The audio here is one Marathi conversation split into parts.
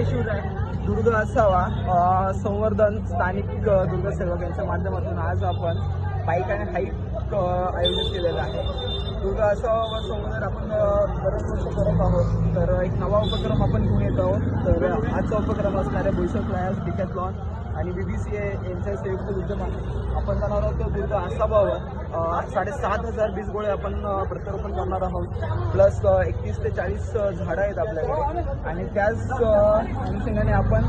इश्यूज आहे दुर्ग असावा संवर्धन स्थानिक दुर्ग सेवक यांच्या माध्यमातून आज आपण बाईक आणि हाईक आयोजित केलेलं आहे। दुर्ग असावा व संवर्धन आपण बरेच वर्ष करत आहोत, तर एक नवा उपक्रम आपण घेऊन येत आहोत। तर आजचा उपक्रम असणारे बोईसर फ्लायर्स डिकॅथलॉन आणि BBCA यांच्या संयुक्त विद्यमाने आपण जाणार आहोत दुर्ग आसाबावर 7,500 बीज गोळे आपण प्रत्यारोपण करणार आहोत। प्लस 31 ते 40 झाडं आहेत आपल्याकडे आणि त्याच अनुषंगाने आपण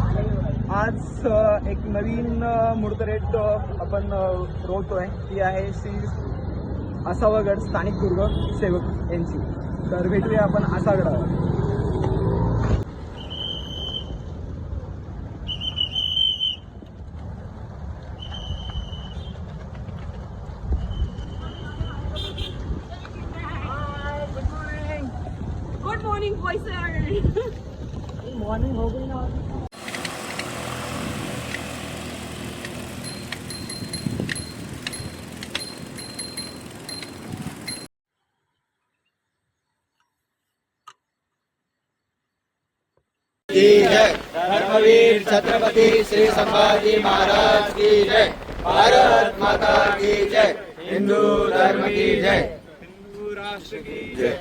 आज एक नवीन मुहूर्तरेट आपण रोवतोय, ती आहे श्री आसावगड स्थानिक दुर्ग सेवक यांची। तर भेटूया आपण आसागडावर। Morning, Boiser. Good morning, हो गई ना। की जय। धर्मवीर छत्रपति श्री संभाजी महाराज की जय। भारत माता की जय। हिंदू धर्म की जय। हिंदू राष्ट्र की जय।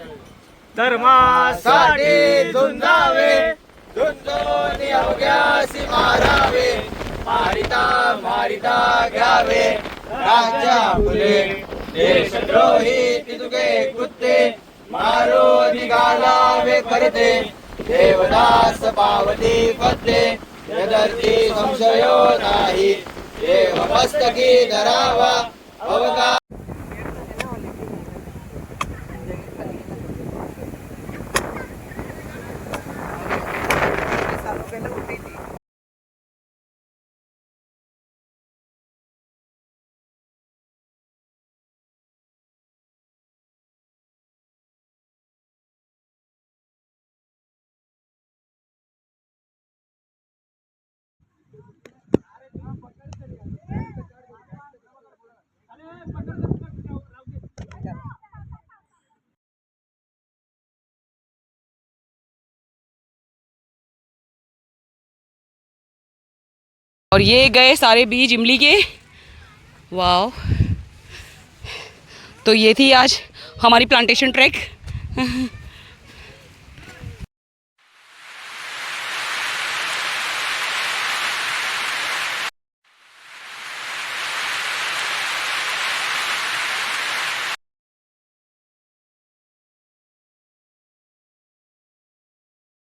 धर्मासाठी झुंजावे, झुंजून अवघ्यासी मारावे, मारिता मारिता घ्यावे राज्या फुले। देशद्रोही तितुके कृत्ये मारो निघालावे परते, देवदास पावती पद्ये यदर्थी संशयो नाही, देव मस्तकी धरावा अवघा। और ये गए सारे बीज इमली के। वाह, तो ये थी आज हमारी प्लांटेशन ट्रैक।